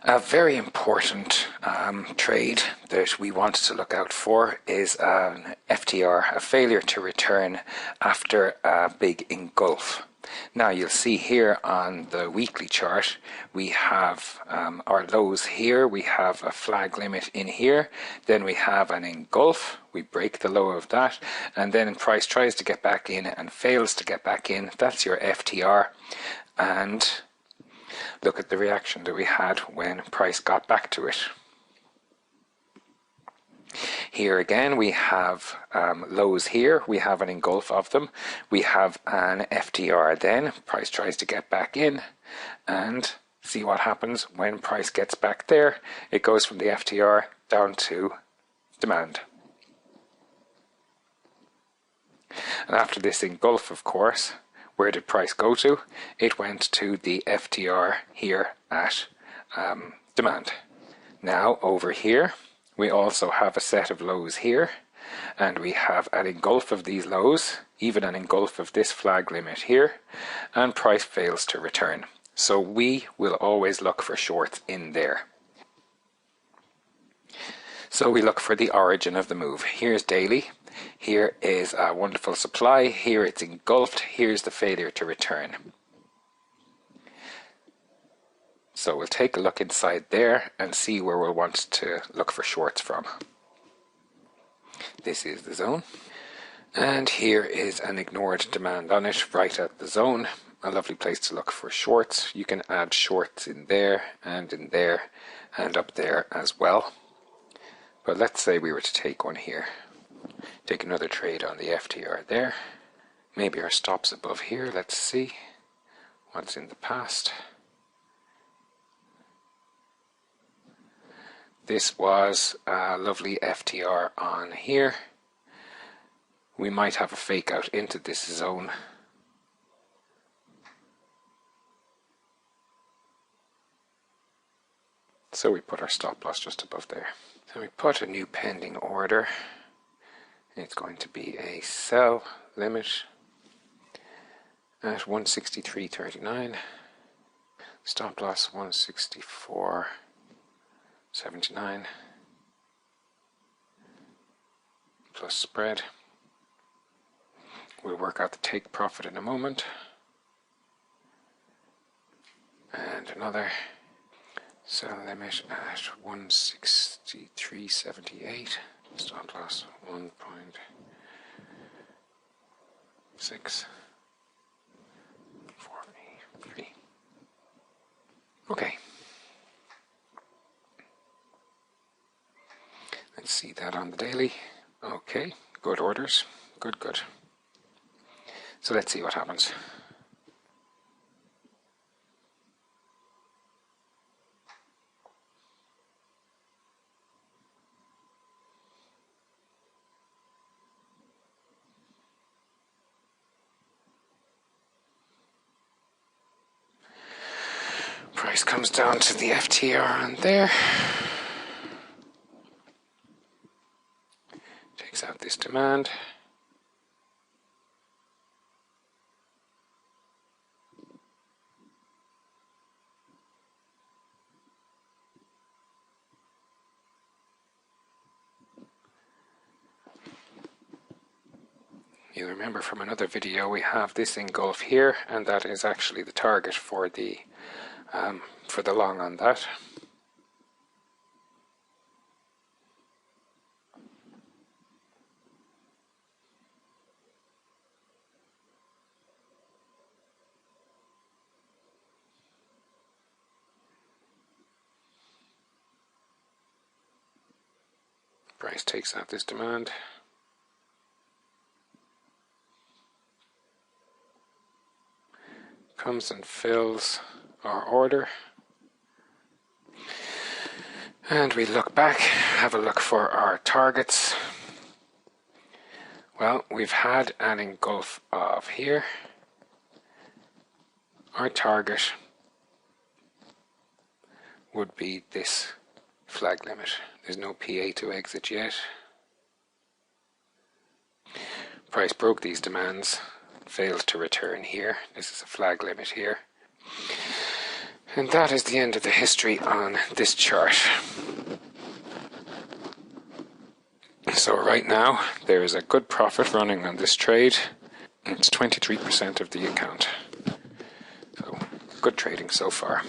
A very important trade that we want to look out for is an FTR, a failure to return after a big engulf. Now you'll see here on the weekly chart we have our lows here, we have a flag limit in here, then we have an engulf, we break the low of that, and then price tries to get back in and fails to get back in. That's your FTR, and look at the reaction that we had when price got back to it. Here again we have lows here, we have an engulf of them, we have an FTR then, price tries to get back in, and see what happens when price gets back there. It goes from the FTR down to demand. And after this engulf, of course, where did price go to? It went to the FTR here at demand. Now over here we also have a set of lows here, and we have an engulf of these lows, even an engulf of this flag limit here, and price fails to return. So we will always look for shorts in there. So we look for the origin of the move. Here's daily, here is a wonderful supply, here it's engulfed, here's the failure to return. So we'll take a look inside there and see where we'll want to look for shorts from. This is the zone, and here is an ignored demand on it right at the zone. A lovely place to look for shorts. You can add shorts in there and up there as well. But let's say we were to take one here. Take another trade on the FTR there. Maybe our stop's above here. Let's see what's in the past. This was a lovely FTR on here. We might have a fake out into this zone. So we put our stop loss just above there. So we put a new pending order. It's going to be a sell limit at 163.39. Stop loss 164.79 plus spread. We'll work out the take profit in a moment. And another sell limit at 163.78. Stop loss 1.643. Okay. Let's see that on the daily. Okay, good orders. Good. So let's see what happens. Price comes down to the FTR on there. Takes out this demand. You remember from another video we have this engulf here, and that is actually the target for the long on that. Price takes out this demand. Comes and fills our order. And we look back, have a look for our targets. Well, we've had an engulf of here. Our target would be this flag limit. There's no PA to exit yet. Price broke these demands, failed to return here. This is a flag limit here. And that is the end of the history on this chart. So right now there is a good profit running on this trade. It's 23% of the account. So good trading so far.